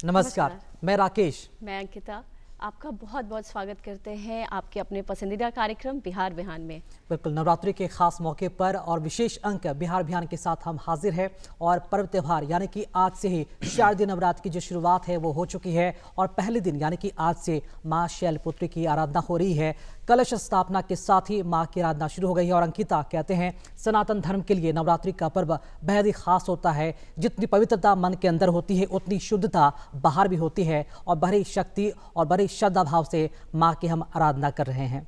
नमस्कार, मैं राकेश। मैं अंकिता। आपका बहुत बहुत स्वागत करते हैं आपके अपने पसंदीदा कार्यक्रम बिहार बिहान में। बिल्कुल, नवरात्रि के खास मौके पर और विशेष अंक बिहार बिहान के साथ हम हाजिर हैं। और पर्व त्यौहार यानी कि आज से ही शारदीय नवरात्र की जो शुरुआत है वो हो चुकी है और पहले दिन यानी कि आज से माँ शैलपुत्री की आराधना हो रही है। कलश स्थापना के साथ ही माँ की आराधना शुरू हो गई है। और अंकिता कहते हैं सनातन धर्म के लिए नवरात्रि का पर्व बेहद ही खास होता है। जितनी पवित्रता मन के अंदर होती है उतनी शुद्धता बाहर भी होती है और बड़ी शक्ति और बड़ी श्रद्धा भाव से माँ की हम आराधना कर रहे हैं।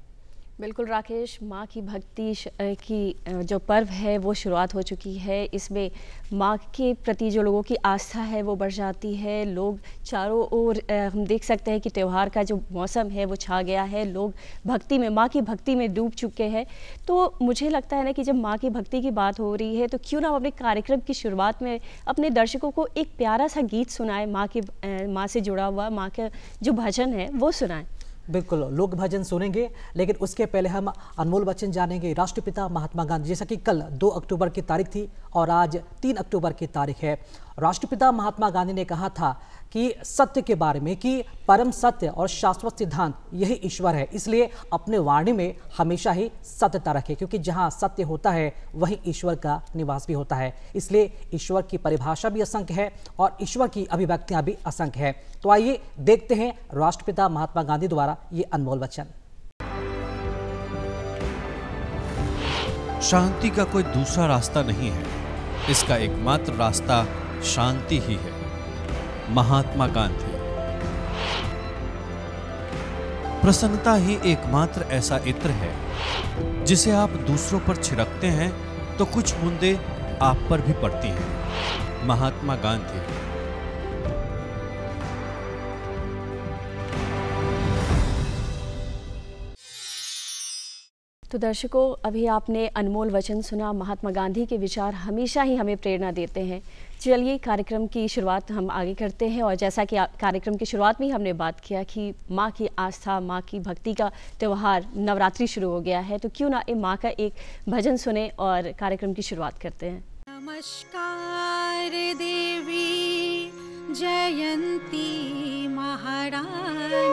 बिल्कुल राकेश, माँ की भक्ति की जो पर्व है वो शुरुआत हो चुकी है। इसमें माँ के प्रति जो लोगों की आस्था है वो बढ़ जाती है। लोग चारों ओर हम देख सकते हैं कि त्यौहार का जो मौसम है वो छा गया है। लोग भक्ति में, माँ की भक्ति में डूब चुके हैं। तो मुझे लगता है ना कि जब माँ की भक्ति की बात हो रही है तो क्यों ना अपने कार्यक्रम की शुरुआत में अपने दर्शकों को एक प्यारा सा गीत सुनाए, माँ से जुड़ा हुआ माँ का जो भजन है वो सुनाएं। बिल्कुल, लोक भजन सुनेंगे, लेकिन उसके पहले हम अनमोल वचन जानेंगे राष्ट्रपिता महात्मा गांधी। जैसा कि कल 2 अक्टूबर की तारीख थी और आज 3 अक्टूबर की तारीख है। राष्ट्रपिता महात्मा गांधी ने कहा था कि सत्य के बारे में कि परम सत्य और शाश्वत सिद्धांत यही ईश्वर है। इसलिए अपने वाणी में हमेशा ही सत्यता रखें, क्योंकि जहां सत्य होता है वहीं ईश्वर का निवास भी होता है। इसलिए ईश्वर की परिभाषा भी असंख्य है और ईश्वर की अभिव्यक्तियां भी असंख्य है। तो आइए देखते हैं राष्ट्रपिता महात्मा गांधी द्वारा ये अनमोल वचन। शांति का कोई दूसरा रास्ता नहीं है, इसका एकमात्र रास्ता शांति ही है। महात्मा गांधी। प्रसन्नता ही एकमात्र ऐसा इत्र है जिसे आप दूसरों पर छिड़कते हैं तो कुछ बूंदें आप पर भी पड़ती हैं। महात्मा गांधी। तो दर्शकों, अभी आपने अनमोल वचन सुना। महात्मा गांधी के विचार हमेशा ही हमें प्रेरणा देते हैं। चलिए कार्यक्रम की शुरुआत हम आगे करते हैं। और जैसा कि कार्यक्रम की शुरुआत में ही हमने बात किया कि माँ की आस्था, माँ की भक्ति का त्यौहार नवरात्रि शुरू हो गया है, तो क्यों ना माँ का एक भजन सुने और कार्यक्रम की शुरुआत करते हैं। नमस्कार देवी जयंती महारानी,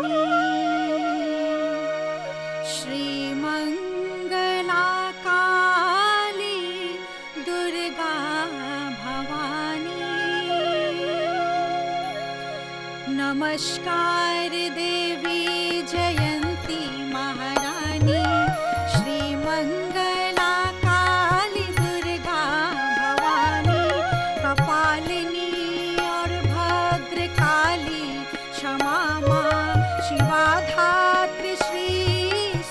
श्री मंगला काली दुर्गा भवानी। नमस्कार देवी जयंती महारानी, श्री मंगला काली दुर्गा भवानी। कपालिनी और भद्रकाली क्षमा मां, शिवा धात्री श्री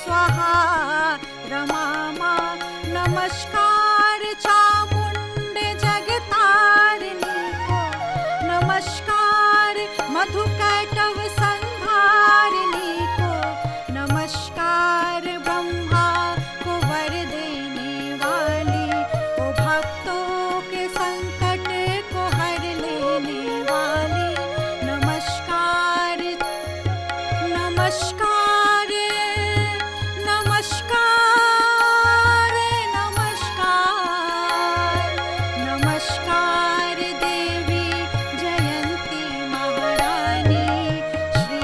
स्वाहा रमा मां। नमस्कार चामुंड जगतारिणी को, नमस्कार मधुकैटभ संहारिणी को, नमस्कार ब्रह्मा को वर देने वाली, ओ भक्तों के संकट को हर लेने वाली। नमस्कार नमस्कार नमस्कार नमस्कार। नमस्कार देवी जयंती महारानी, श्री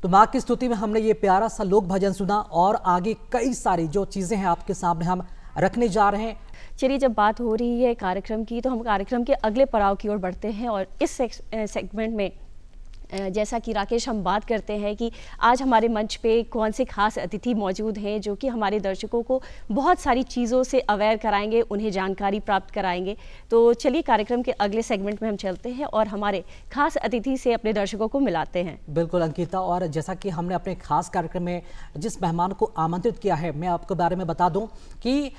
तो माँ की स्तुति में हमने ये प्यारा सा लोक भजन सुना और आगे कई सारी जो चीज़ें हैं आपके सामने हम रखने जा रहे हैं। चलिए, जब बात हो रही है कार्यक्रम की तो हम कार्यक्रम के अगले पड़ाव की ओर बढ़ते हैं और इस सेगमेंट में जैसा कि राकेश हम बात करते हैं कि आज हमारे मंच पे कौन से खास अतिथि मौजूद हैं जो कि हमारे दर्शकों को बहुत सारी चीज़ों से अवेयर कराएंगे, उन्हें जानकारी प्राप्त कराएंगे। तो चलिए कार्यक्रम के अगले सेगमेंट में हम चलते हैं और हमारे खास अतिथि से अपने दर्शकों को मिलाते हैं। बिल्कुल अंकिता, और जैसा कि हमने अपने खास कार्यक्रम में जिस मेहमान को आमंत्रित किया है, मैं आपके बारे में बता दूं कि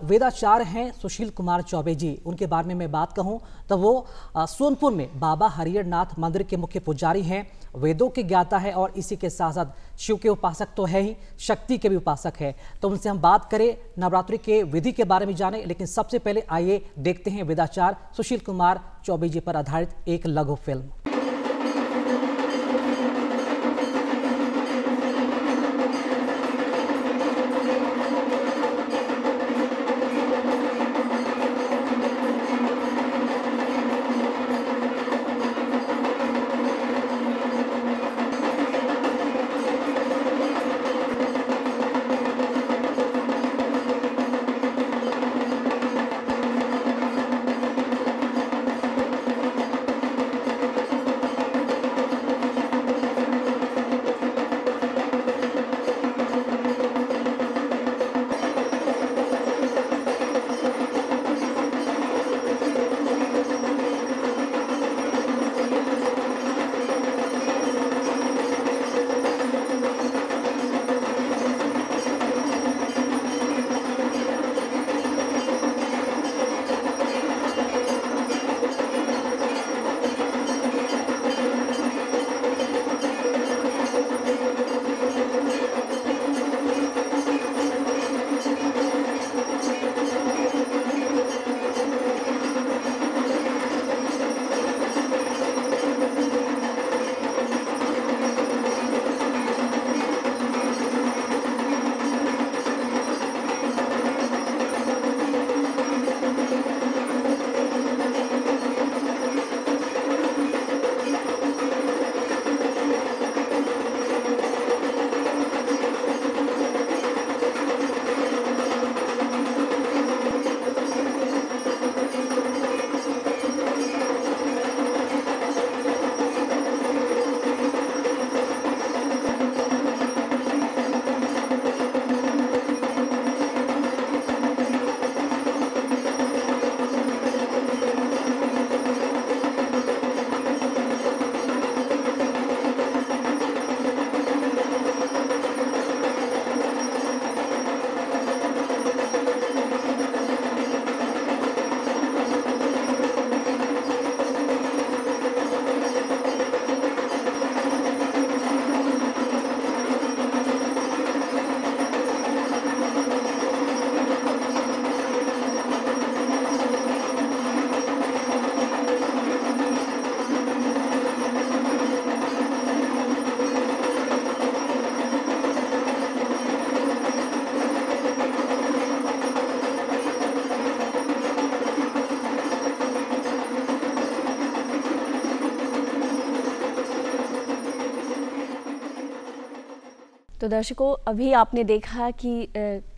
वेदाचार्य हैं सुशील कुमार चौबे जी। उनके बारे में मैं बात कहूँ तो वो सोनपुर में बाबा हरिहर नाथ मंदिर के मुख्य पुजारी हैं, वेदों के ज्ञाता है और इसी के साथ साथ शिव के उपासक तो है ही, शक्ति के भी उपासक है। तो उनसे हम बात करें, नवरात्रि के विधि के बारे में जाने, लेकिन सबसे पहले आइए देखते हैं वेदाचार्य सुशील कुमार चौबे जी पर आधारित एक लघु फिल्म। तो दर्शकों, अभी आपने देखा कि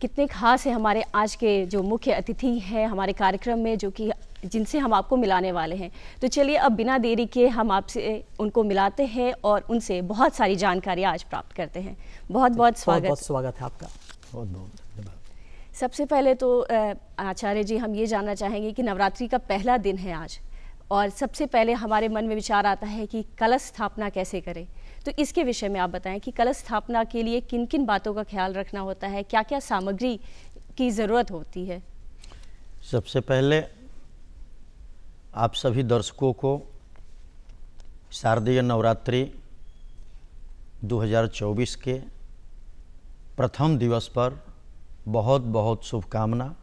कितने खास है हमारे आज के जो मुख्य अतिथि हैं हमारे कार्यक्रम में, जो कि जिनसे हम आपको मिलाने वाले हैं। तो चलिए अब बिना देरी के हम आपसे उनको मिलाते हैं और उनसे बहुत सारी जानकारी आज प्राप्त करते हैं। बहुत बहुत स्वागत है आपका। बहुत बहुत धन्यवाद। सबसे पहले तो आचार्य जी, हम ये जानना चाहेंगे कि नवरात्रि का पहला दिन है आज, और सबसे पहले हमारे मन में विचार आता है कि कलश स्थापना कैसे करें। तो इसके विषय में आप बताएं कि कलश स्थापना के लिए किन किन बातों का ख्याल रखना होता है, क्या क्या सामग्री की ज़रूरत होती है। सबसे पहले आप सभी दर्शकों को शारदीय नवरात्रि 2024 के प्रथम दिवस पर बहुत बहुत शुभकामना।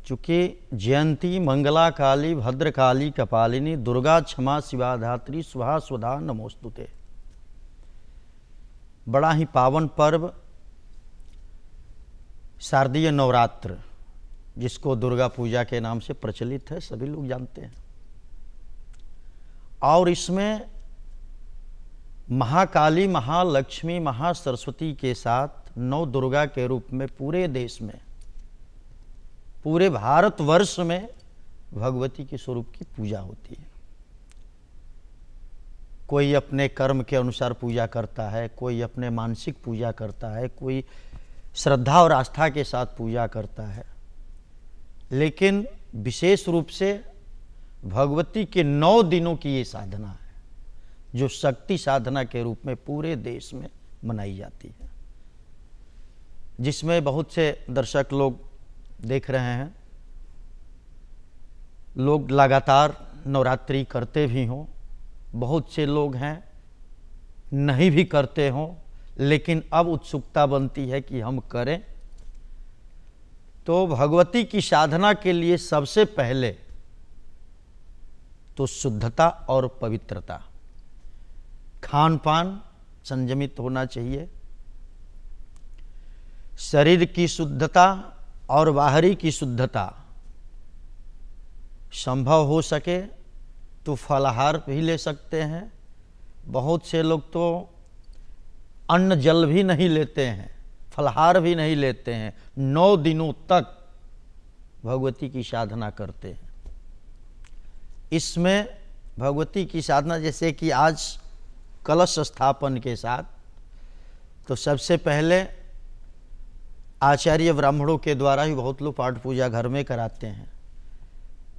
चूँकि जयंती मंगला काली भद्रकाली कपालिनी दुर्गा क्षमा शिवा धात्री स्वाहा स्वधा नमोस्तुते। बड़ा ही पावन पर्व शारदीय नवरात्र, जिसको दुर्गा पूजा के नाम से प्रचलित है, सभी लोग जानते हैं। और इसमें महाकाली, महालक्ष्मी, महासरस्वती के साथ नौ दुर्गा के रूप में पूरे देश में, पूरे भारतवर्ष में भगवती के स्वरूप की पूजा होती है। कोई अपने कर्म के अनुसार पूजा करता है, कोई अपने मानसिक पूजा करता है, कोई श्रद्धा और आस्था के साथ पूजा करता है, लेकिन विशेष रूप से भगवती के 9 दिनों की ये साधना है जो शक्ति साधना के रूप में पूरे देश में मनाई जाती है, जिसमें बहुत से दर्शक लोग देख रहे हैं। लोग लगातार नवरात्रि करते भी हों, बहुत से लोग हैं नहीं भी करते हों, लेकिन अब उत्सुकता बनती है कि हम करें। तो भगवती की साधना के लिए सबसे पहले तो शुद्धता और पवित्रता, खान पान संयमित होना चाहिए, शरीर की शुद्धता और बाहरी की शुद्धता, संभव हो सके तो फलाहार भी ले सकते हैं। बहुत से लोग तो अन्न जल भी नहीं लेते हैं, फलाहार भी नहीं लेते हैं, 9 दिनों तक भगवती की साधना करते हैं। इसमें भगवती की साधना, जैसे कि आज कलश स्थापन के साथ, तो सबसे पहले आचार्य ब्राह्मणों के द्वारा ही बहुत लोग पाठ पूजा घर में कराते हैं।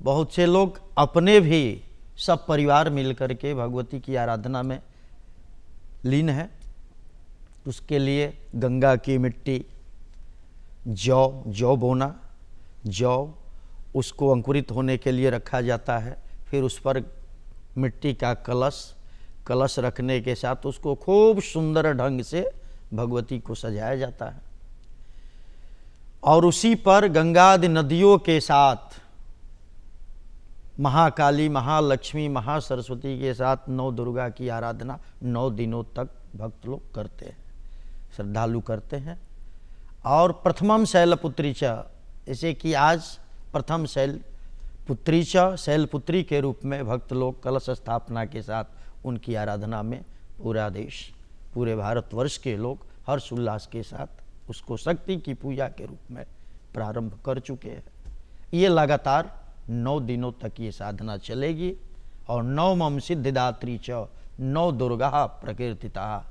बहुत से लोग अपने भी सब परिवार मिलकर के भगवती की आराधना में लीन है। उसके लिए गंगा की मिट्टी, जौ बोना, जौ उसको अंकुरित होने के लिए रखा जाता है। फिर उस पर मिट्टी का कलश रखने के साथ उसको खूब सुंदर ढंग से भगवती को सजाया जाता है और उसी पर गंगा आदि नदियों के साथ महाकाली, महालक्ष्मी, महासरस्वती के साथ 9 दुर्गा की आराधना 9 दिनों तक भक्त लोग करते हैं, श्रद्धालु करते हैं। और प्रथमम शैलपुत्री च, जैसे कि आज प्रथम शैलपुत्री च, शैलपुत्री के रूप में भक्त लोग कलश स्थापना के साथ उनकी आराधना में पूरा देश, पूरे भारतवर्ष के लोग हर्ष उल्लास के साथ उसको शक्ति की पूजा के रूप में प्रारंभ कर चुके हैं। ये लगातार 9 दिनों तक ये साधना चलेगी। और नवमम सिद्धिदात्री च, 9 दुर्गा प्रकीर्तिता,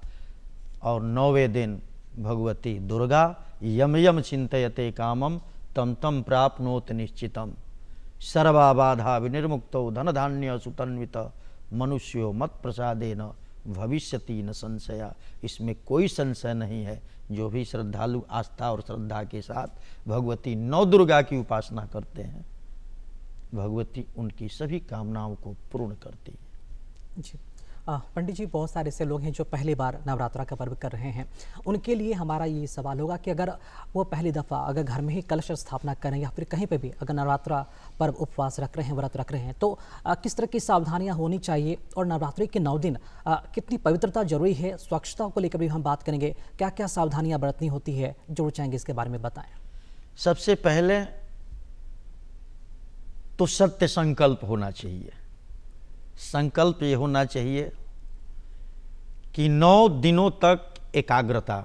और 9वें दिन भगवती दुर्गा यम यम चिंतयते कामम तम तम प्राप्नोत निश्चितम, सर्वाबाधा विनिर्मुक्तो धन धान्य सुतन्वित मनुष्यो मत प्रसादेन भविष्यति न संशया। इसमें कोई संशय नहीं है, जो भी श्रद्धालु आस्था और श्रद्धा के साथ भगवती 9 दुर्गा की उपासना करते हैं, भगवती उनकी सभी कामनाओं को पूर्ण करती है। जी पंडित जी, बहुत सारे ऐसे लोग हैं जो पहली बार नवरात्रा का पर्व कर रहे हैं। उनके लिए हमारा ये सवाल होगा कि अगर वो पहली दफ़ा अगर घर में ही कलश स्थापना करें या फिर कहीं पे भी अगर नवरात्रा पर्व उपवास रख रहे हैं, व्रत रख रहे हैं, तो किस तरह की सावधानियां होनी चाहिए और नवरात्रि के 9 दिन कितनी पवित्रता जरूरी है, स्वच्छता को लेकर भी हम बात करेंगे, क्या क्या सावधानियाँ बरतनी होती है, जो चाहेंगे इसके बारे में बताएँ। सबसे पहले तो सत्य संकल्प होना चाहिए। संकल्प ये होना चाहिए कि 9 दिनों तक एकाग्रता।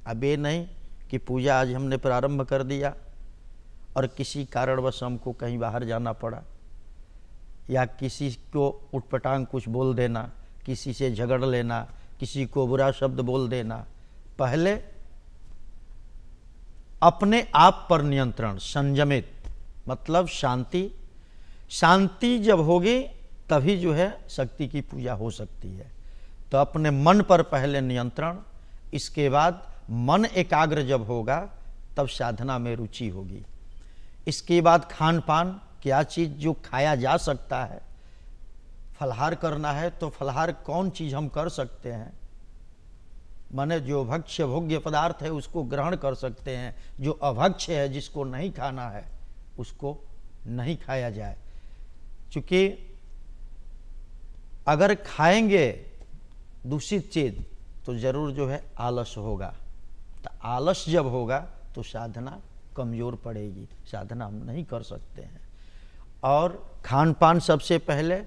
अब ये नहीं कि पूजा आज हमने प्रारंभ कर दिया और किसी कारणवश हमको कहीं बाहर जाना पड़ा या किसी को उटपटांग कुछ बोल देना, किसी से झगड़ लेना, किसी को बुरा शब्द बोल देना। पहले अपने आप पर नियंत्रण, संयमित, मतलब शांति जब होगी तभी जो है शक्ति की पूजा हो सकती है। तो अपने मन पर पहले नियंत्रण, इसके बाद मन एकाग्र जब होगा तब साधना में रुचि होगी। इसके बाद खान पान, क्या चीज़ जो खाया जा सकता है, फलाहार करना है तो फलाहार कौन चीज़ हम कर सकते हैं, माने जो भक्ष्य भोग्य पदार्थ है उसको ग्रहण कर सकते हैं, जो अभक्ष्य है जिसको नहीं खाना है उसको नहीं खाया जाए। क्योंकि अगर खाएंगे दूषित चीज तो जरूर जो है आलस होगा, तो आलस जब होगा तो साधना कमज़ोर पड़ेगी, साधना हम नहीं कर सकते हैं। और खान पान सबसे पहले,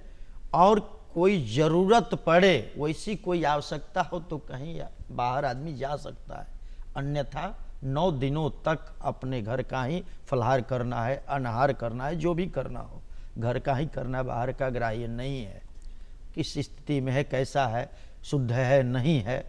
और कोई ज़रूरत पड़े, वैसी कोई आवश्यकता हो तो कहीं बाहर आदमी जा सकता है, अन्यथा 9 दिनों तक अपने घर का ही फलाहार करना है, अनाहार करना है, जो भी करना हो घर का ही करना, बाहर का ग्राह्य नहीं है। किस स्थिति में है, कैसा है, शुद्ध है नहीं है,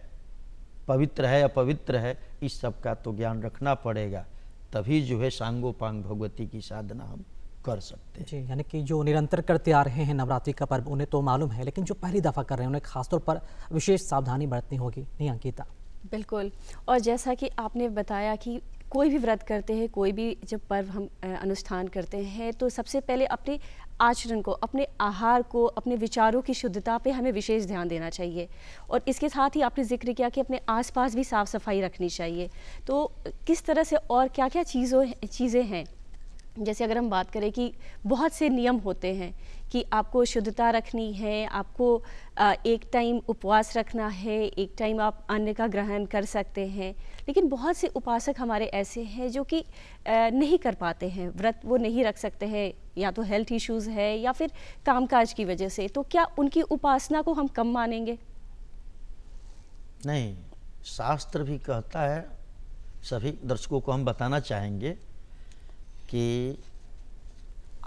पवित्र है अपवित्र है, इस सब का तो ज्ञान रखना पड़ेगा, तभी जो है सांगोपांग भगवती की साधना हम कर सकते हैं। जी, यानी कि जो निरंतर करते आ रहे हैं नवरात्रि का पर्व उन्हें तो मालूम है, लेकिन जो पहली दफ़ा कर रहे हैं उन्हें खासतौर पर विशेष सावधानी बरतनी होगी, नहीं अंकिता? बिल्कुल। और जैसा कि आपने बताया कि कोई भी व्रत करते हैं, कोई भी जब पर्व हम अनुष्ठान करते हैं, तो सबसे पहले अपने आचरण को, अपने आहार को, अपने विचारों की शुद्धता पे हमें विशेष ध्यान देना चाहिए। और इसके साथ ही आपने जिक्र किया कि अपने आसपास भी साफ़ सफाई रखनी चाहिए। तो किस तरह से और क्या क्या चीज़ें हैं, जैसे अगर हम बात करें कि बहुत से नियम होते हैं कि आपको शुद्धता रखनी है, आपको एक टाइम उपवास रखना है, एक टाइम आप अन्न का ग्रहण कर सकते हैं, लेकिन बहुत से उपासक हमारे ऐसे हैं जो कि नहीं कर पाते हैं व्रत, वो नहीं रख सकते हैं, या तो हेल्थ इश्यूज़ है या फिर कामकाज की वजह से। तो क्या उनकी उपासना को हम कम मानेंगे? नहीं, शास्त्र भी कहता है, सभी दर्शकों को हम बताना चाहेंगे कि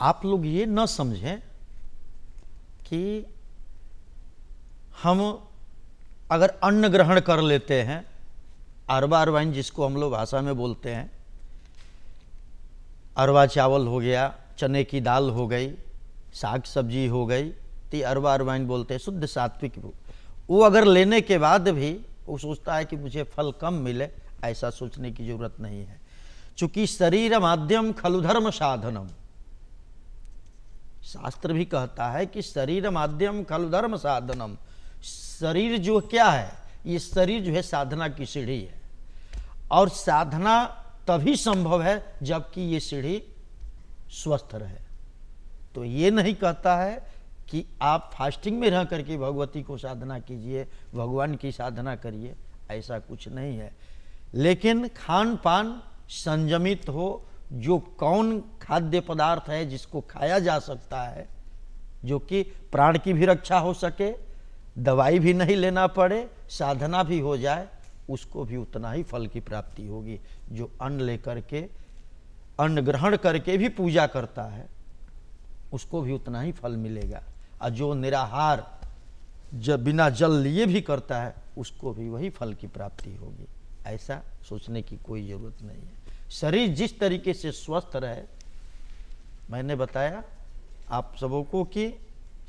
आप लोग ये न समझें कि हम अगर अन्न ग्रहण कर लेते हैं, अरबा अरवाइन जिसको हम लोग भाषा में बोलते हैं, अरवा चावल हो गया, चने की दाल हो गई, साग सब्जी हो गई, तो ये अरबा अरवाइन बोलते हैं, शुद्ध सात्विक। वो अगर लेने के बाद भी वो सोचता है कि मुझे फल कम मिले, ऐसा सोचने की जरूरत नहीं है। चूंकि शरीर माध्यम खलु धर्म साधनम, शास्त्र भी कहता है कि शरीर माध्यम खलु धर्म साधनम, शरीर जो क्या है, ये शरीर जो है साधना की सीढ़ी है, और साधना तभी संभव है जबकि ये सीढ़ी स्वस्थ रहे। तो ये नहीं कहता है कि आप फास्टिंग में रह करके भगवती को साधना कीजिए, भगवान की साधना करिए, ऐसा कुछ नहीं है। लेकिन खान पान संयमित हो, जो कौन खाद्य पदार्थ है जिसको खाया जा सकता है, जो कि प्राण की भी रक्षा हो सके, दवाई भी नहीं लेना पड़े, साधना भी हो जाए, उसको भी उतना ही फल की प्राप्ति होगी। जो अन्न लेकर के, अन्न ग्रहण करके भी पूजा करता है, उसको भी उतना ही फल मिलेगा, और जो निराहार जब बिना जल लिए भी करता है, उसको भी वही फल की प्राप्ति होगी। ऐसा सोचने की कोई ज़रूरत नहीं है। शरीर जिस तरीके से स्वस्थ रहे, मैंने बताया आप सबों को कि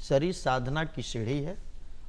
शरीर साधना की सीढ़ी है,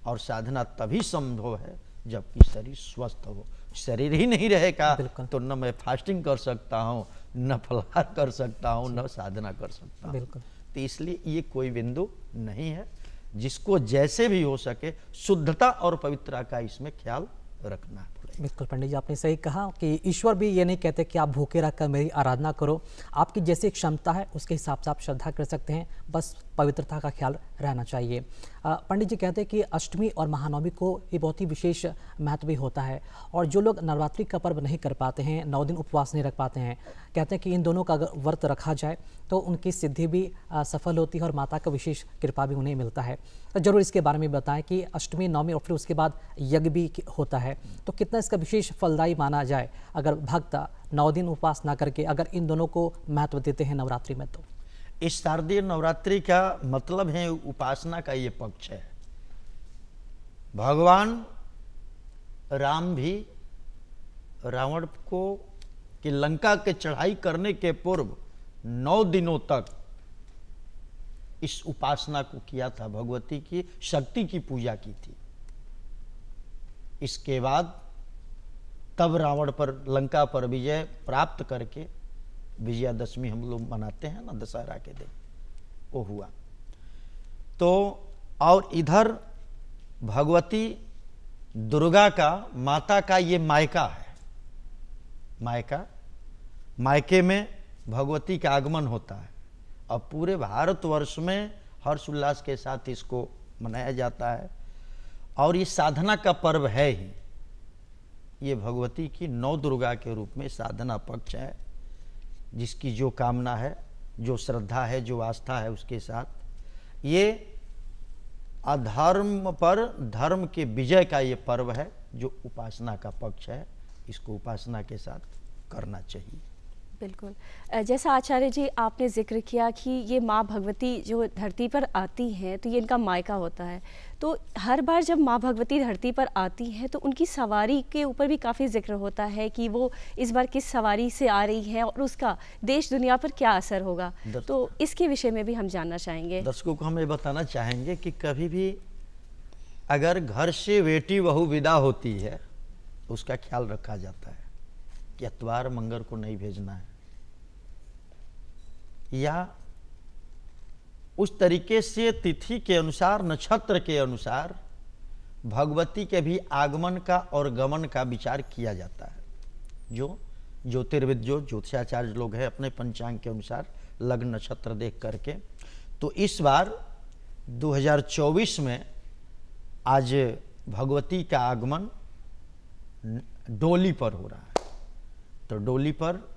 और साधना तभी संभव है जबकि शरीर स्वस्थ हो। शरीर ही नहीं रहेगा तो न मैं फास्टिंग कर सकता हूँ, न फलाहार कर सकता हूँ, न साधना कर सकता हूँ। तो इसलिए ये कोई बिंदु नहीं है, जिसको जैसे भी हो सके शुद्धता और पवित्रता का इसमें ख्याल रखना है। बिल्कुल पंडित जी, आपने सही कहा कि ईश्वर भी ये नहीं कहते कि आप भूखे रखकर मेरी आराधना करो, आपकी जैसी क्षमता है उसके हिसाब से आप श्रद्धा कर सकते हैं, बस पवित्रता का ख्याल रहना चाहिए। पंडित जी कहते हैं कि अष्टमी और महानवमी को ये बहुत ही विशेष महत्व भी होता है, और जो लोग नवरात्रि का पर्व नहीं कर पाते हैं, 9 दिन उपवास नहीं रख पाते हैं, कहते हैं कि इन दोनों का अगर व्रत रखा जाए तो उनकी सिद्धि भी सफल होती है और माता का विशेष कृपा भी उन्हें मिलता है। तो जरूर इसके बारे में बताएं कि अष्टमी, नवमी और फिर उसके बाद यज्ञ भी होता है, तो कितना इसका विशेष फलदायी माना जाए अगर भक्त 9 दिन उपवास ना करके अगर इन दोनों को महत्व देते हैं नवरात्रि में? तो इस शारदीय नवरात्रि का मतलब है उपासना का ये पक्ष है। भगवान राम भी रावण को कि लंका के चढ़ाई करने के पूर्व 9 दिनों तक इस उपासना को किया था, भगवती की शक्ति की पूजा की थी। इसके बाद तब रावण पर, लंका पर विजय प्राप्त करके विजयादशमी हम लोग मनाते हैं ना, दशहरा के दिन, वो हुआ। तो और इधर भगवती दुर्गा का, माता का ये मायका है। मायके में भगवती का आगमन होता है, और पूरे भारतवर्ष में हर्षोल्लास के साथ इसको मनाया जाता है। और ये साधना का पर्व है ही, ये भगवती की 9 दुर्गा के रूप में साधना पक्ष है। जिसकी जो कामना है, जो श्रद्धा है, जो आस्था है, उसके साथ ये अधर्म पर धर्म के विजय का ये पर्व है, जो उपासना का पक्ष है, इसको उपासना के साथ करना चाहिए। बिल्कुल, जैसा आचार्य जी आपने जिक्र किया कि ये माँ भगवती जो धरती पर आती हैं तो ये इनका मायका होता है, तो हर बार जब माँ भगवती धरती पर आती हैं तो उनकी सवारी के ऊपर भी काफ़ी जिक्र होता है कि वो इस बार किस सवारी से आ रही हैं और उसका देश दुनिया पर क्या असर होगा, तो इसके विषय में भी हम जानना चाहेंगे। दर्शकों को हम ये बताना चाहेंगे कि कभी भी अगर घर से बेटी बहू विदा होती है तो उसका ख्याल रखा जाता है कि इतवार मंगर को नहीं भेजना है, या उस तरीके से तिथि के अनुसार, नक्षत्र के अनुसार भगवती के भी आगमन का और गमन का विचार किया जाता है। जो ज्योतिर्विद, जो ज्योतिषाचार्य लोग हैं, अपने पंचांग के अनुसार लग्न नक्षत्र देख करके, तो इस बार 2024 में आज भगवती का आगमन डोली पर हो रहा है। तो डोली पर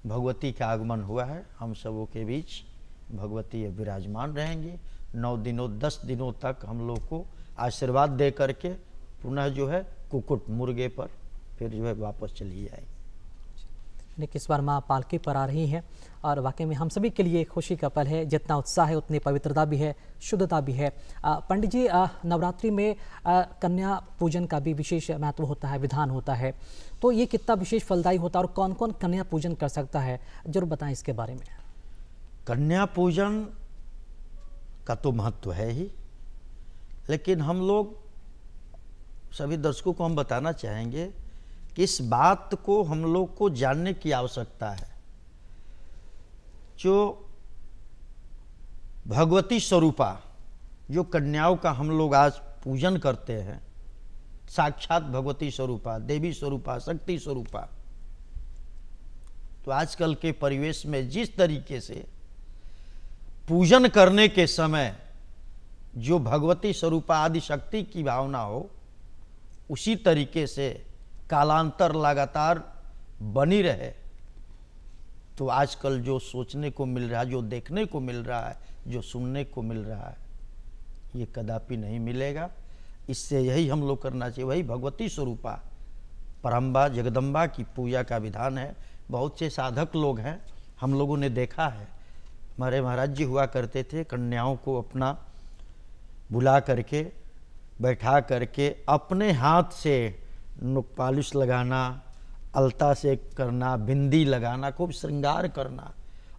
भगवती का आगमन हुआ है, हम सबों के बीच भगवती विराजमान रहेंगी। 9 दिनों 10 दिनों तक हम लोग को आशीर्वाद दे करके पुनः जो है कुक्कुट मुर्गे पर फिर जो है वापस चली जाएगी। लेकिन इस बार माँ पालकी पर आ रही हैं और वाकई में हम सभी के लिए खुशी का पल है। जितना उत्साह है उतनी पवित्रता भी है, शुद्धता भी है। पंडित जी, नवरात्रि में कन्या पूजन का भी विशेष महत्व होता है, विधान होता है, तो ये कितना विशेष फलदायी होता है और कौन कौन कन्या पूजन कर सकता है, जरूर बताएं इसके बारे में। कन्या पूजन का तो महत्व है ही, लेकिन हम लोग सभी दर्शकों को हम बताना चाहेंगे कि इस बात को हम लोग को जानने की आवश्यकता है। जो भगवती स्वरूपा, जो कन्याओं का हम लोग आज पूजन करते हैं, साक्षात भगवती स्वरूपा, देवी स्वरूपा, शक्ति स्वरूपा, तो आजकल के परिवेश में जिस तरीके से पूजन करने के समय जो भगवती स्वरूपा आदि शक्ति की भावना हो, उसी तरीके से कालांतर लगातार बनी रहे, तो आजकल जो सोचने को मिल रहा है, जो देखने को मिल रहा है, जो सुनने को मिल रहा है, ये कदापि नहीं मिलेगा। इससे यही हम लोग करना चाहिए, वही भगवती स्वरूपा परम्बा जगदम्बा की पूजा का विधान है। बहुत से साधक लोग हैं, हम लोगों ने देखा है, हमारे महाराज जी हुआ करते थे, कन्याओं को अपना बुला करके बैठा करके अपने हाथ से नुक पॉलिश लगाना, अलता से करना, बिंदी लगाना, खूब श्रृंगार करना,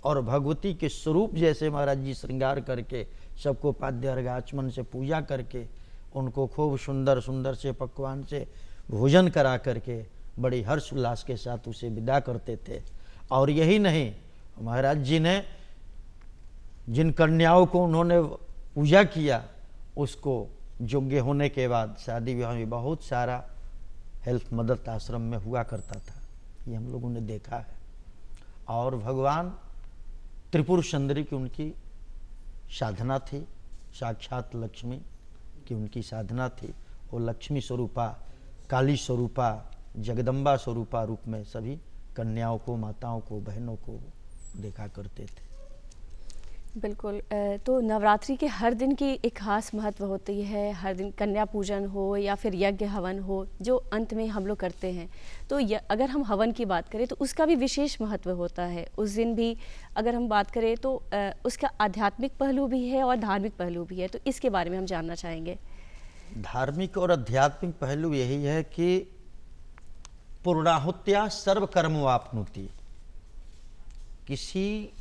और भगवती के स्वरूप जैसे महाराज जी श्रृंगार करके सबको पाद्य अर्घाचमन से पूजा करके उनको खूब सुंदर सुंदर से पकवान से भोजन करा करके बड़ी हर्ष उल्लास के साथ उसे विदा करते थे। और यही नहीं, महाराज जी ने जिन कन्याओं को उन्होंने पूजा किया, उसको योग्य होने के बाद शादी विवाह में बहुत सारा हेल्प मदद आश्रम में हुआ करता था, ये हम लोगों ने देखा है। और भगवान त्रिपुर सुंदरी की उनकी साधना थी, साक्षात लक्ष्मी की उनकी साधना थी। वो लक्ष्मी स्वरूपा, काली स्वरूपा, जगदम्बा स्वरूपा रूप में सभी कन्याओं को, माताओं को, बहनों को देखा करते थे। बिल्कुल, तो नवरात्रि के हर दिन की एक खास महत्व होती है। हर दिन कन्या पूजन हो या फिर यज्ञ हवन हो, जो अंत में हम लोग करते हैं, तो अगर हम हवन की बात करें तो उसका भी विशेष महत्व होता है। उस दिन भी अगर हम बात करें तो उसका आध्यात्मिक पहलू भी है और धार्मिक पहलू भी है, तो इसके बारे में हम जानना चाहेंगे। धार्मिक और आध्यात्मिक पहलू यही है कि पूर्णाहुत्या सर्वकर्मवाप्नोति। किसी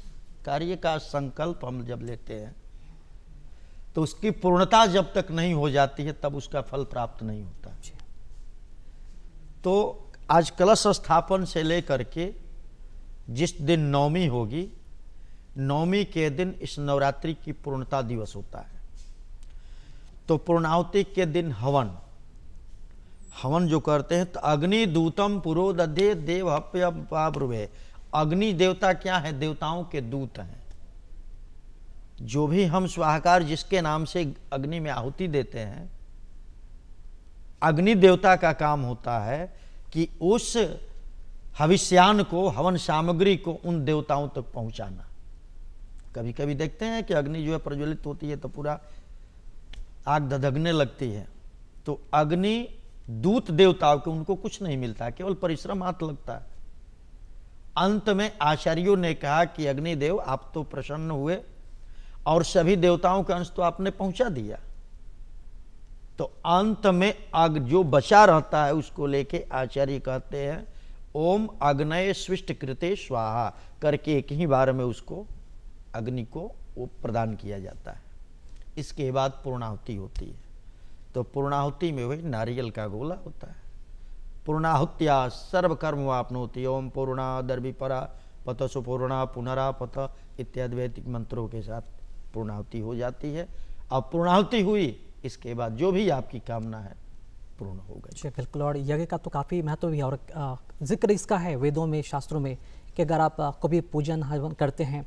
कार्य का संकल्प हम जब लेते हैं तो उसकी पूर्णता जब तक नहीं हो जाती है तब उसका फल प्राप्त नहीं होता। तो आज कलश स्थापन से लेकर के जिस दिन नवमी होगी, नवमी के दिन इस नवरात्रि की पूर्णता दिवस होता है। तो पूर्णाहुति के दिन हवन जो करते हैं, तो अग्नि दूतम पुरोदधे देव हप्य पाब्रुवे। अग्नि देवता क्या है? देवताओं के दूत हैं। जो भी हम स्वाहाकार जिसके नाम से अग्नि में आहुति देते हैं, अग्नि देवता का काम होता है कि उस हविष्यान को, हवन सामग्री को उन देवताओं तक पहुंचाना। कभी कभी देखते हैं कि अग्नि जो है प्रज्वलित होती है तो पूरा आग धधकने लगती है तो अग्नि दूत देवताओं के उनको कुछ नहीं मिलता, केवल परिश्रम हाथ लगता है। अंत में आचार्यों ने कहा कि अग्निदेव आप तो प्रसन्न हुए और सभी देवताओं के अंश तो आपने पहुंचा दिया, तो अंत में अग जो बचा रहता है उसको लेके आचार्य कहते हैं ओम अग्नये स्विष्ट कृते स्वाहा करके एक ही बार में उसको अग्नि को वो प्रदान किया जाता है। इसके बाद पूर्णाहुति होती है, तो पूर्णाहुति में वही नारियल का गोला होता है। पूर्णाहुत्या सर्वकर्म वापनोति ओम पूर्णा दर्भिपरा पत सुपूर्णा पुनरा पत इत्यादि वैदिक मंत्रों के साथ पूर्णाहुति हो जाती है। अब पूर्णाहुति हुई, इसके बाद जो भी आपकी कामना है पूर्ण हो गई। जी बिल्कुल, और यज्ञ का तो काफ़ी महत्व भी है और जिक्र इसका है वेदों में, शास्त्रों में कि अगर आप कभी पूजन हवन करते हैं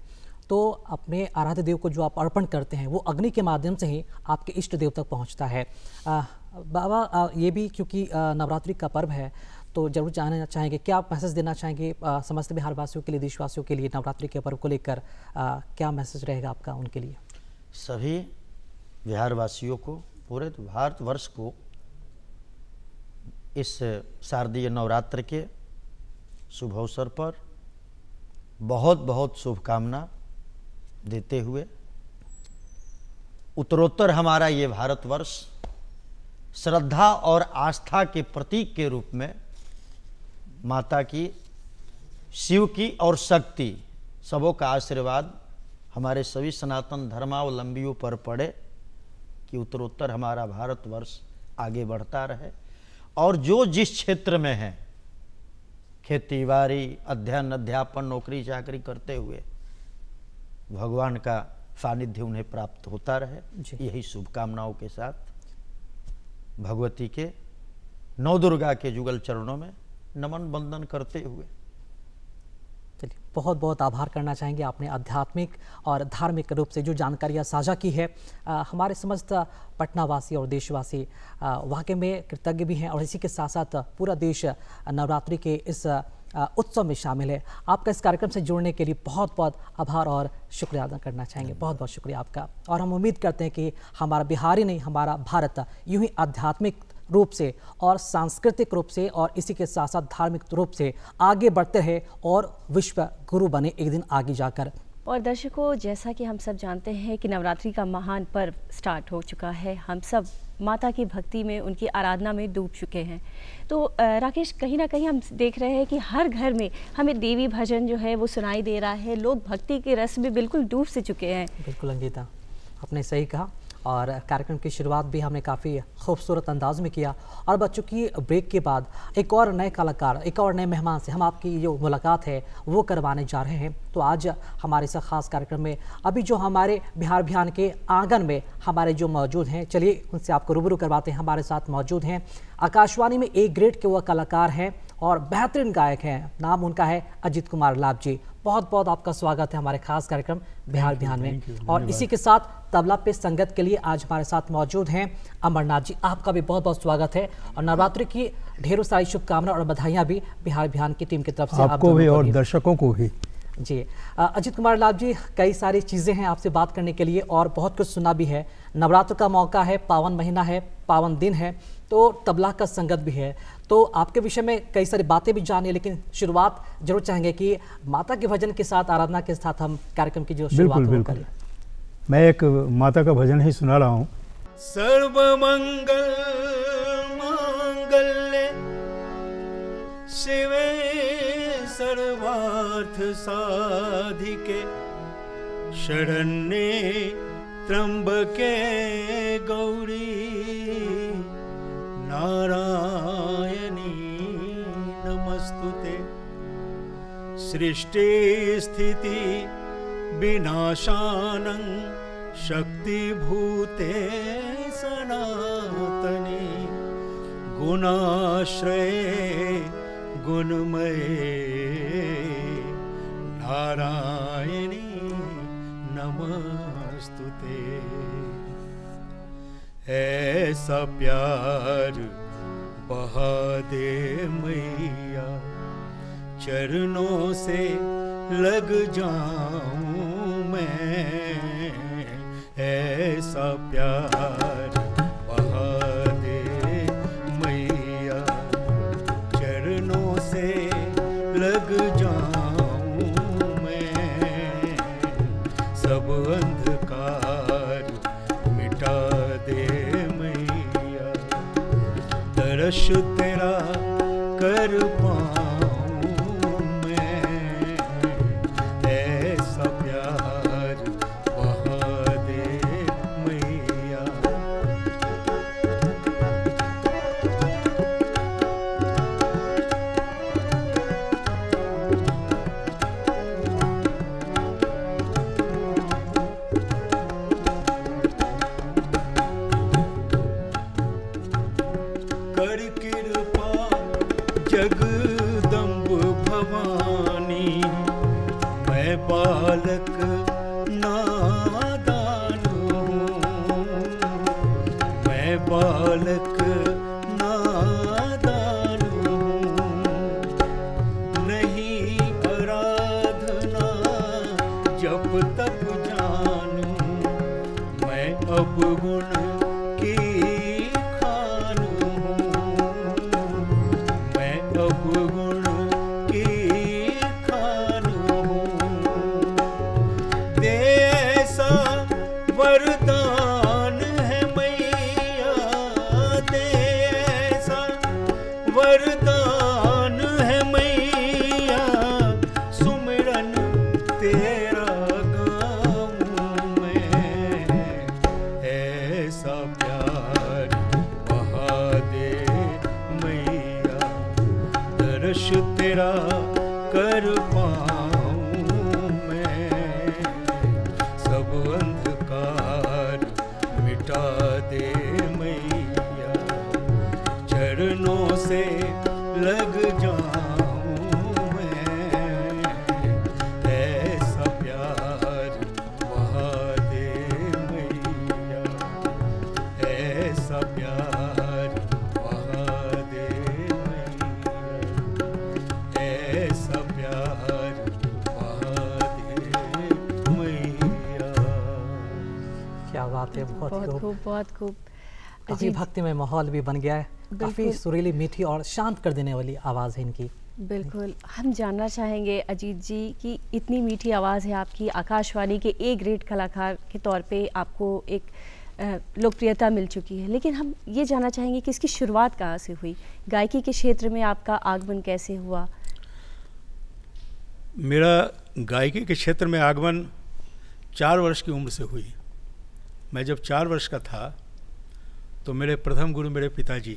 तो अपने आराध्य देव को जो आप अर्पण करते हैं वो अग्नि के माध्यम से ही आपके इष्ट देव तक पहुंचता है। बाबा ये भी क्योंकि नवरात्रि का पर्व है तो जरूर जानना चाहेंगे, क्या आप मैसेज देना चाहेंगे समस्त बिहार वासियों के लिए, देशवासियों के लिए नवरात्रि के पर्व को लेकर क्या मैसेज रहेगा आपका उनके लिए? सभी बिहार वासियों को, पूरे भारतवर्ष को इस शारदीय नवरात्र के शुभ अवसर पर बहुत बहुत शुभकामना देते हुए उत्तरोत्तर हमारा ये भारतवर्ष श्रद्धा और आस्था के प्रतीक के रूप में माता की, शिव की और शक्ति सबों का आशीर्वाद हमारे सभी सनातन धर्मावलंबियों पर पड़े कि उत्तरोत्तर हमारा भारतवर्ष आगे बढ़ता रहे और जो जिस क्षेत्र में है, खेती बाड़ी, अध्ययन अध्यापन, नौकरी चाकरी करते हुए भगवान का सानिध्य उन्हें प्राप्त होता रहे। यही शुभकामनाओं के साथ भगवती के, नौ दुर्गा के जुगल चरणों में नमन बंदन करते हुए चलिए बहुत बहुत आभार करना चाहेंगे, आपने आध्यात्मिक और धार्मिक रूप से जो जानकारियाँ साझा की है। हमारे समस्त पटनावासी और देशवासी वाकई में कृतज्ञ भी हैं और इसी के साथ साथ पूरा देश नवरात्रि के इस उत्सव में शामिल है। आपका इस कार्यक्रम से जुड़ने के लिए बहुत बहुत आभार और शुक्रिया अदा करना चाहेंगे। बहुत बहुत शुक्रिया आपका, और हम उम्मीद करते हैं कि हमारा बिहार ही नहीं, हमारा भारत यूं ही आध्यात्मिक रूप से और सांस्कृतिक रूप से और इसी के साथ साथ धार्मिक रूप से आगे बढ़ते रहे और विश्व गुरु बने एक दिन आगे जाकर। और दर्शकों, जैसा कि हम सब जानते हैं कि नवरात्रि का महान पर्व स्टार्ट हो चुका है, हम सब माता की भक्ति में, उनकी आराधना में डूब चुके हैं। तो राकेश, कहीं ना कहीं हम देख रहे हैं कि हर घर में हमें देवी भजन जो है वो सुनाई दे रहा है, लोग भक्ति के रस में बिल्कुल डूब से चुके हैं। बिल्कुल अंकिता, आपने सही कहा, और कार्यक्रम की शुरुआत भी हमने काफ़ी खूबसूरत अंदाज में किया। और बच्चों की ब्रेक के बाद एक और नए कलाकार, एक और नए मेहमान से हम आपकी जो मुलाकात है वो करवाने जा रहे हैं। तो आज हमारे इस खास कार्यक्रम में अभी जो हमारे बिहार अभियान के आंगन में हमारे जो मौजूद हैं, चलिए उनसे आपको रूबरू करवाते हैं। हमारे साथ मौजूद हैं आकाशवाणी में ए ग्रेड के वह कलाकार हैं और बेहतरीन गायक हैं, नाम उनका है अजित कुमार लाभ जी। बहुत बहुत आपका स्वागत है हमारे खास कार्यक्रम बिहार अभियान में। और इसी के साथ तबला पे संगत के लिए आज हमारे साथ मौजूद हैं अमरनाथ जी, आपका भी बहुत बहुत स्वागत है और नवरात्रि की ढेरों सारी शुभकामनाएं और बधाइयां भी बिहार अभियान की टीम की तरफ से आपको भी और दर्शकों को भी। जी अजित कुमार लाभ जी, कई सारी चीज़ें हैं आपसे बात करने के लिए और बहुत कुछ सुना भी है। नवरात्र का मौका है, पावन महीना है, पावन दिन है, तो तबला का संगत भी है, तो आपके विषय में कई सारी बातें भी जानिए, लेकिन शुरुआत जरूर चाहेंगे कि माता के भजन के साथ, आराधना के साथ हम कार्यक्रम की जो शुरुआत करें। मैं एक माता का भजन ही सुना रहा हूँ। सर्वमंगल मांगल्ये शिवे सर्वार्थ साधिके शरण्ये त्र्यंबके गौरी नारायणी नमस्तुते। सृष्टि स्थिति विनाशानं शक्तिभूते सनातनी गुणाश्रये गुणमये नारायणी नमस्तुते। ऐसा प्यार बहा दे मैया, चरणों से लग जाऊं मैं। ऐसा प्यार दर्श तेरा कर पाऊं मैं, ऐसा प्यार बहा दे मैया। कर कृपा जगदम्ब भवानी, मैं बालक नादान हूँ, मैं बालक नादान हूँ। नहीं आराधना जप तप जानूं, मैं अब गुण की खान हूँ, मैं अब गुण की खान हूँ। दे ऐसा वरदान है मैया, दे ऐसा वरदान है मैया, सुमिरन तेरा गाऊं मैं, ऐसा प्यार बहा दे मैया। दर्श तेरा कर पाऊं मैं, सब अंधकार मिटा दे मैया। चरणों से लग जाऊं मैं, ऐसा प्यार बहा दे मैया, ऐसा प्यार बहा दे मैया, ऐसा प्यार बहा दे मैया। क्या बात है, बहुत बहुत खूब। खूब, बहुत खूब। काफी भक्तिमय माहौल भी बन गया है। काफी बिल्कुल। सुरीली, मीठी और शांत कर देने वाली आवाज है इनकी। बिल्कुल, हम जानना चाहेंगे अजीत जी कि इतनी मीठी आवाज़ है आपकी, आकाशवाणी के ए ग्रेड कलाकार के तौर पे आपको एक लोकप्रियता मिल चुकी है, लेकिन हम ये जानना चाहेंगे कि इसकी शुरुआत कहाँ से हुई, गायकी के क्षेत्र में आपका आगमन कैसे हुआ? मेरा गायकी के क्षेत्र में आगमन 4 वर्ष की उम्र से हुई। मैं जब 4 वर्ष का था तो मेरे प्रथम गुरु मेरे पिताजी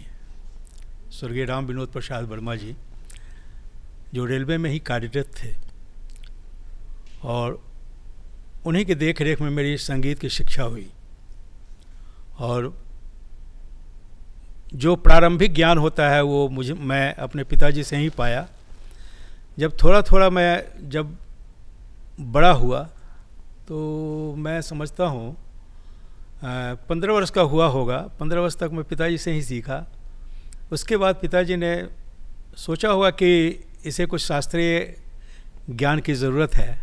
स्वर्गीय राम विनोद प्रसाद वर्मा जी, जो रेलवे में ही कार्यरत थे, और उन्हीं के देख रेख में मेरी संगीत की शिक्षा हुई। और जो प्रारंभिक ज्ञान होता है वो मैं अपने पिताजी से ही पाया। जब थोड़ा थोड़ा मैं जब बड़ा हुआ तो मैं समझता हूँ 15 वर्ष का हुआ होगा, 15 वर्ष तक मैं पिताजी से ही सीखा। उसके बाद पिताजी ने सोचा होगा कि इसे कुछ शास्त्रीय ज्ञान की ज़रूरत है,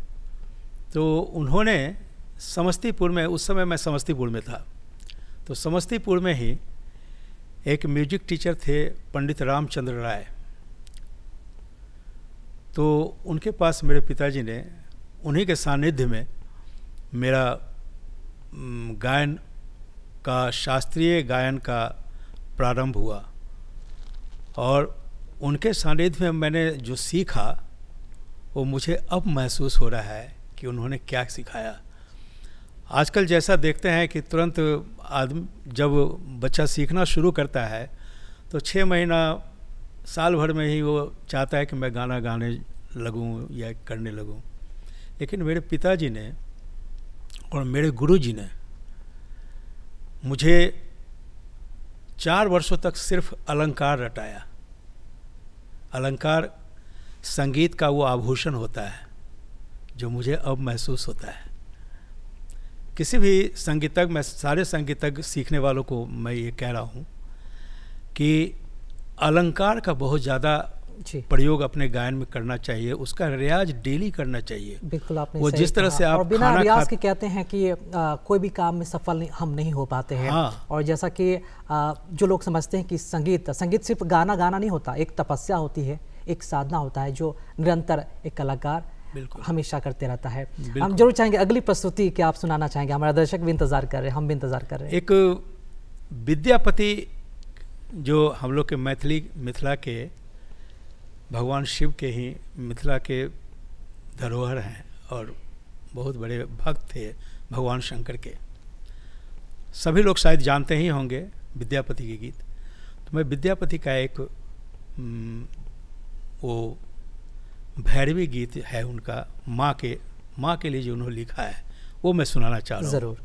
तो उन्होंने समस्तीपुर में, उस समय मैं समस्तीपुर में था, तो समस्तीपुर में ही एक म्यूजिक टीचर थे पंडित रामचंद्र राय। तो उनके पास मेरे पिताजी ने, उन्हीं के सानिध्य में मेरा गायन का, शास्त्रीय गायन का प्रारंभ हुआ। और उनके सानिध्य में मैंने जो सीखा वो मुझे अब महसूस हो रहा है कि उन्होंने क्या सिखाया। आजकल जैसा देखते हैं कि तुरंत आदमी जब बच्चा सीखना शुरू करता है तो 6 महीना साल भर में ही वो चाहता है कि मैं गाना गाने लगूं या करने लगूं। लेकिन मेरे पिताजी ने और मेरे गुरुजी ने मुझे 4 वर्षों तक सिर्फ अलंकार रटाया। अलंकार संगीत का वो आभूषण होता है जो मुझे अब महसूस होता है। किसी भी संगीतज्ञ, मैं सारे संगीतज्ञ सीखने वालों को मैं ये कह रहा हूँ कि अलंकार का बहुत ज़्यादा प्रयोग अपने गायन में करना चाहिए, उसका रियाज डेली करना चाहिए। बिल्कुल, आपने वो जिस तरह से आप और बिना रियाज के कहते हैं कि कोई भी काम में सफल हम नहीं हो पाते हैं। हाँ। और जैसा कि जो लोग समझते हैं कि संगीत सिर्फ गाना गाना नहीं होता, एक तपस्या होती है, एक साधना होता है जो निरंतर एक कलाकार हमेशा करते रहता है। हम जरूर चाहेंगे अगली प्रस्तुति क्या आप सुनाना चाहेंगे, हमारे दर्शक भी इंतजार कर रहे हैं, हम भी इंतजार कर रहे हैं। एक विद्यापति जो हम लोग के मिथिला के भगवान शिव के ही मिथिला के धरोहर हैं और बहुत बड़े भक्त थे भगवान शंकर के। सभी लोग शायद जानते ही होंगे विद्यापति के गीत। तो मैं विद्यापति का एक वो भैरवी गीत है उनका, माँ के लिए जो उन्होंने लिखा है, वो मैं सुनाना चाह रहा हूँ। जरूर।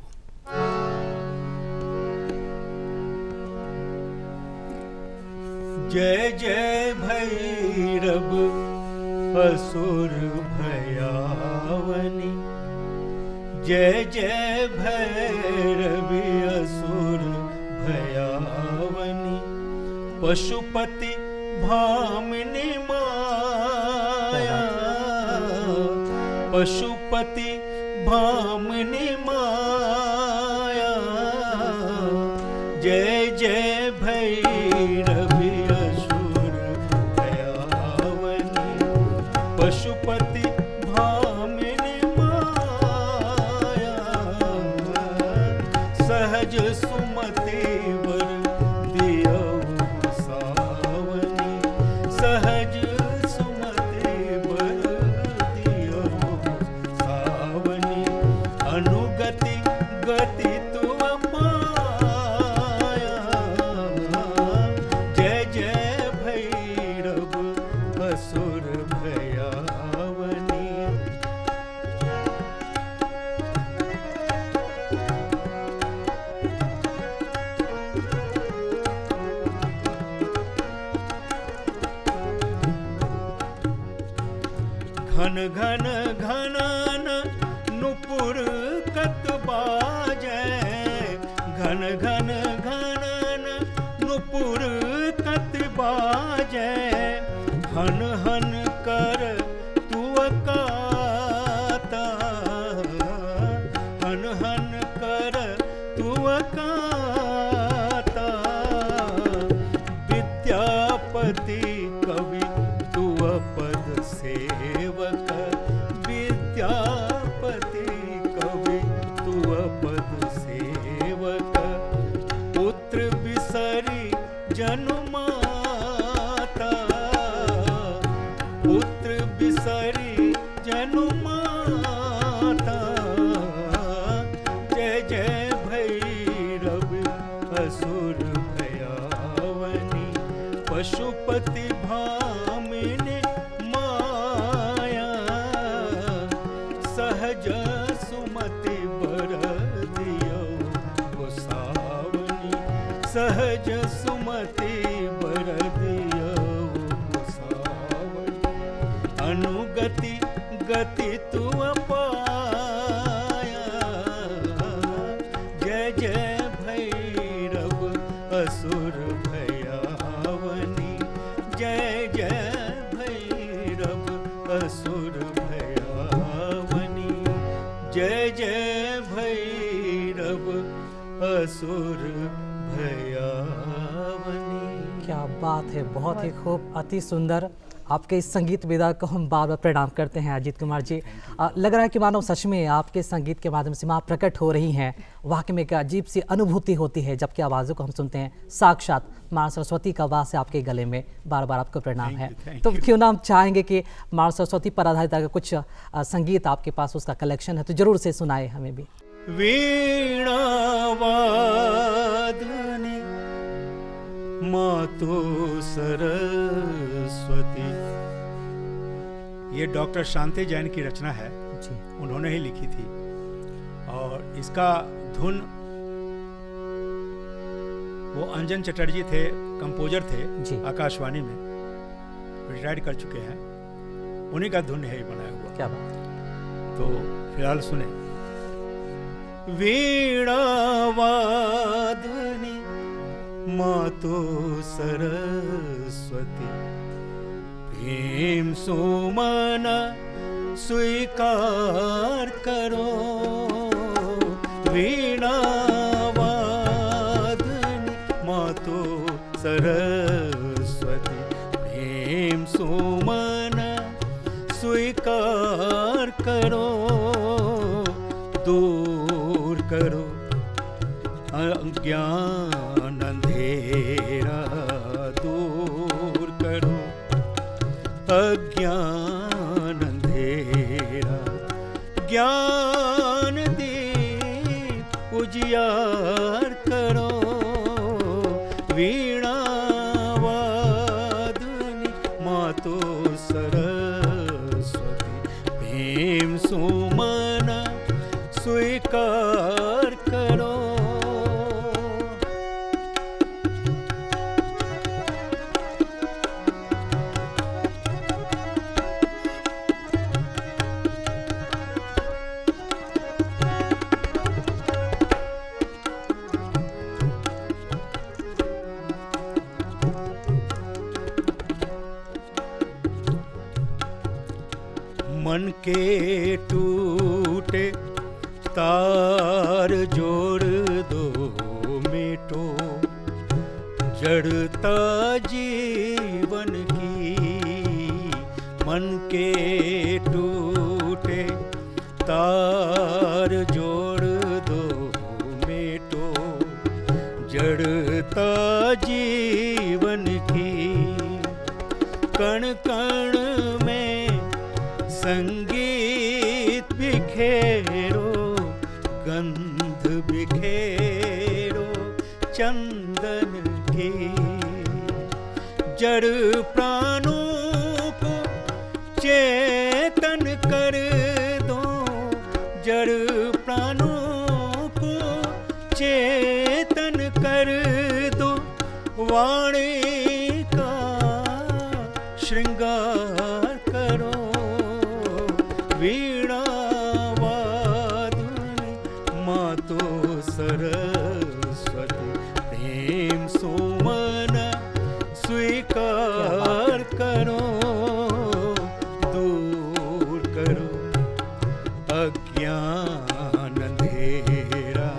जय जय भैरव असुर भयावनी, जय जय भैरवी असुर भयावनी, पशुपति भामिनी माया, पशुपति भामिनी माया, जय जय भैरवी असुर भयावनी, पशुपति भामिनी माया, सहज सुमति वर दियो सावनी, सहज सुमति वर दियो सावनी, अनुगति गति तुम पाया, जय जय भैरव असुर भयावनी। घन घन घनन नुपुर कत बाजै, घन घन घनन नुपुर कत बाजै, हन हन कर तुअकाता, हन हन कर तुअकाता, विद्यापति कवि तुअ पद सेवक, विद्यापति कवि तुअ पद सेवक, पुत्र बिसरी जनु माता, पुत्र बिसरी जनु माता, जय जय भैरव असुर भयावनी, पशुपति भामिनी माया, सहज सुमति बर दियो गोसावनी, सहज सुमति बर दियो गोसावनी, अनुगति गति तुअ पाया, जय जय भैरव असुर भयावनी, जय जय भैरव असुर भयावनी, जय जय भैरव असुर भयावनी। क्या बात है, बहुत ही खूब, अति सुंदर। आपके इस संगीत विधा को हम बार बार प्रणाम करते हैं अजीत कुमार जी। लग रहा है कि मानो सच में आपके संगीत के माध्यम से माँ प्रकट हो रही हैं। वाकई में एक अजीब सी अनुभूति होती है जबकि आवाज़ों को हम सुनते हैं। साक्षात माँ सरस्वती का वास है आपके गले में। बार बार आपको प्रणाम है। तो क्यों ना हम चाहेंगे कि माँ सरस्वती पर आधारित अगर कुछ संगीत आपके पास उसका कलेक्शन है तो जरूर से सुनाए हमें भी। वीणा वादनी मातो सरस्वती, ये डॉक्टर शांति जैन की रचना है जी। उन्होंने ही लिखी थी और इसका धुन वो अंजन चटर्जी थे, कंपोजर थे जी। आकाशवाणी में, रिटायर्ड कर चुके हैं। उन्हीं का धुन है बनाया हुआ। क्या बात। तो फिलहाल सुने। वीणा वादनी मातो सरस्वती, प्रेम सुमन स्वीकार करो, वीणा वादनी मातो सरस्वती, प्रेम सुमन स्वीकार करो, दूर करो अज्ञान अंधेरा, अज्ञान अंधेरा, ज्ञान दीप उजियार करो, वीणा वादनी मातो सरस्वती, भीम सुमन स्वीकार करो। मन के टूटे तार जोड़ दो मेटो, जड़ता जीवन की। मन के टूटे तार जोड़ दो मेटो, जड़ता जीवन की। कण कण में संगीत बिखेरो, गंध बिखेरो चंदन की। जड़ प्राणों को चेतन कर दो, जड़ प्राणों को चेतन कर दो। वाणी का श्रृंगार करो, वीणा वादनी मातो सरस्वती, प्रेम सुमन स्वीकार करो। दूर करो अज्ञान अंधेरा,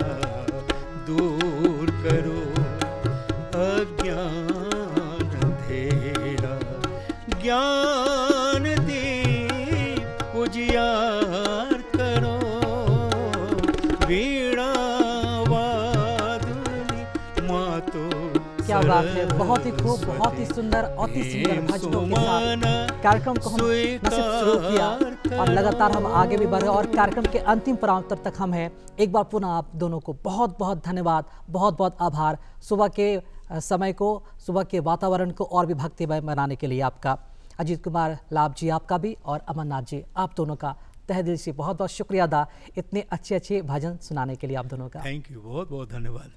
दूर करो अज्ञान अंधेरा। ज्ञान दीप उजियार करो, वीणा वादनी मातो। क्या बात है, बहुत ही खूब, बहुत ही सुंदर, अति सुंदर भजनों के साथ कार्यक्रम को हम नसीब शुरू किया और लगातार हम आगे भी बढ़े और कार्यक्रम के अंतिम पड़ाव तक हम हैं। एक बार पुनः आप दोनों को बहुत बहुत धन्यवाद, बहुत बहुत आभार। सुबह के समय को, सुबह के वातावरण को और भी भक्तिमय बनाने के लिए आपका। अजीत कुमार लाभ जी आपका भी, और अमरनाथ जी आप दोनों का तहे दिल से बहुत बहुत शुक्रिया अदा इतने अच्छे अच्छे भजन सुनाने के लिए आप दोनों का। थैंक यू, बहुत बहुत धन्यवाद।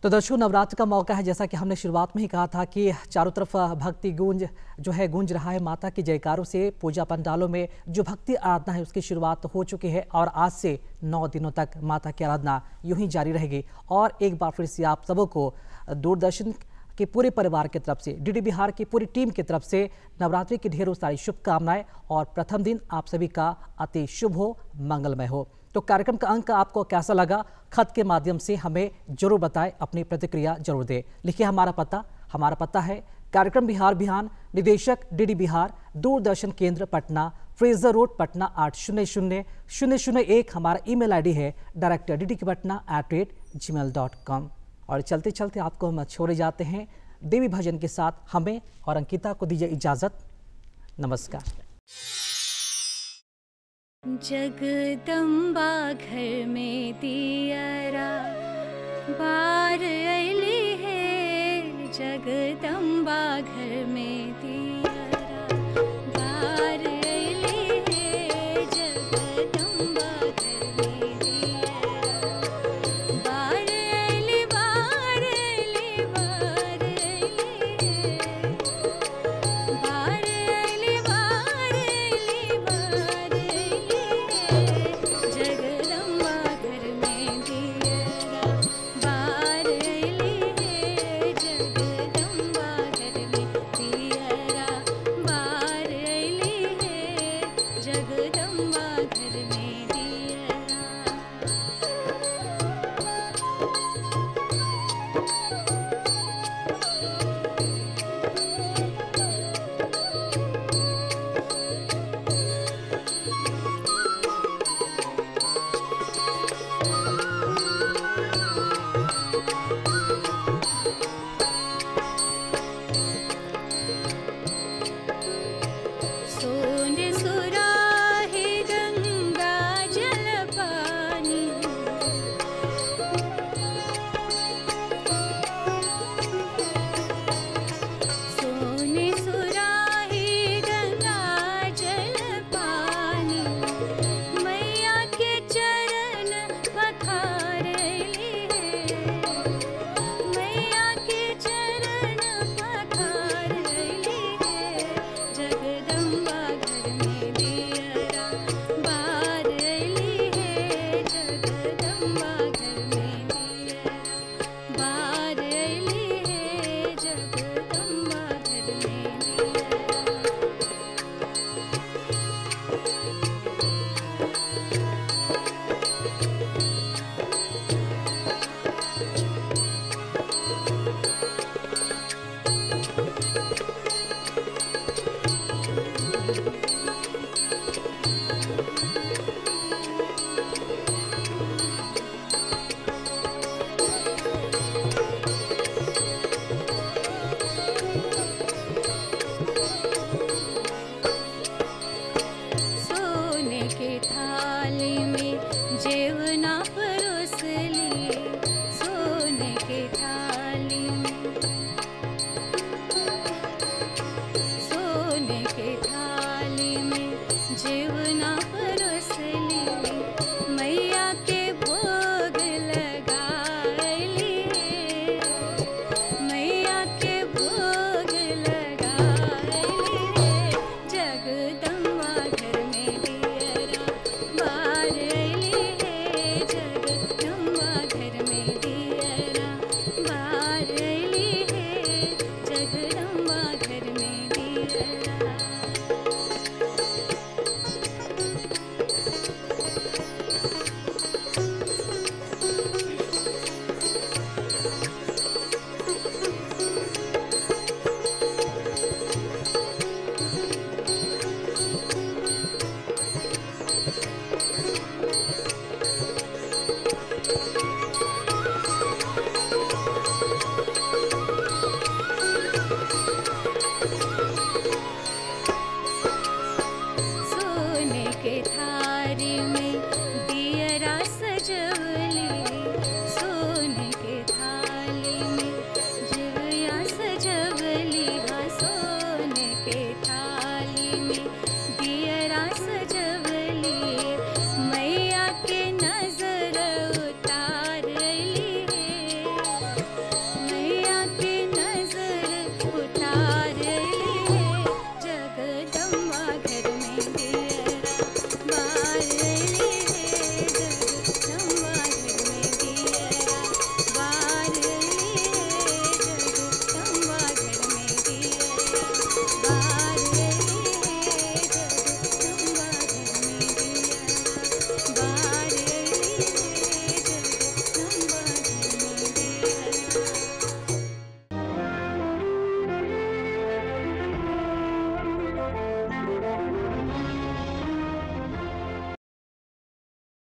तो दर्शकों, नवरात्र का मौका है, जैसा कि हमने शुरुआत में ही कहा था कि चारों तरफ भक्ति गूंज जो है गूंज रहा है। माता की जयकारों से पूजा पंडालों में जो भक्ति आराधना है उसकी शुरुआत हो चुकी है और आज से 9 दिनों तक माता की आराधना यूं ही जारी रहेगी। और एक बार फिर से आप सबों को दूरदर्शन के पूरे परिवार की तरफ से, डीडी बिहार की पूरी टीम की तरफ से नवरात्रि की ढेरों सारी शुभकामनाएं और प्रथम दिन आप सभी का अति शुभ हो, मंगलमय हो। तो कार्यक्रम का अंक आपको कैसा लगा, खत के माध्यम से हमें जरूर बताएं, अपनी प्रतिक्रिया जरूर दें। लिखिए हमारा पता है कार्यक्रम बिहार बिहान, निदेशक डीडी बिहार, दूरदर्शन केंद्र पटना, फ्रेजर रोड पटना 800001। हमारा ईमेल आईडी है director@ddpatna@gmail.com। और चलते चलते आपको हम छोड़े जाते हैं देवी भजन के साथ। हमें और अंकिता को दीजिए इजाजत। नमस्कार। जगदम्बा घर में दियरा बार अली है, जगदम्बा घर में दियरा बार अली है, जगदम्बा घर में दियरा बार अली, बार अली, बार अली है, बार अली, बार अली, बार जगदम्बा घर में दियरा बार अली है, जगदम्बा घर में दियरा जगदम्बा घर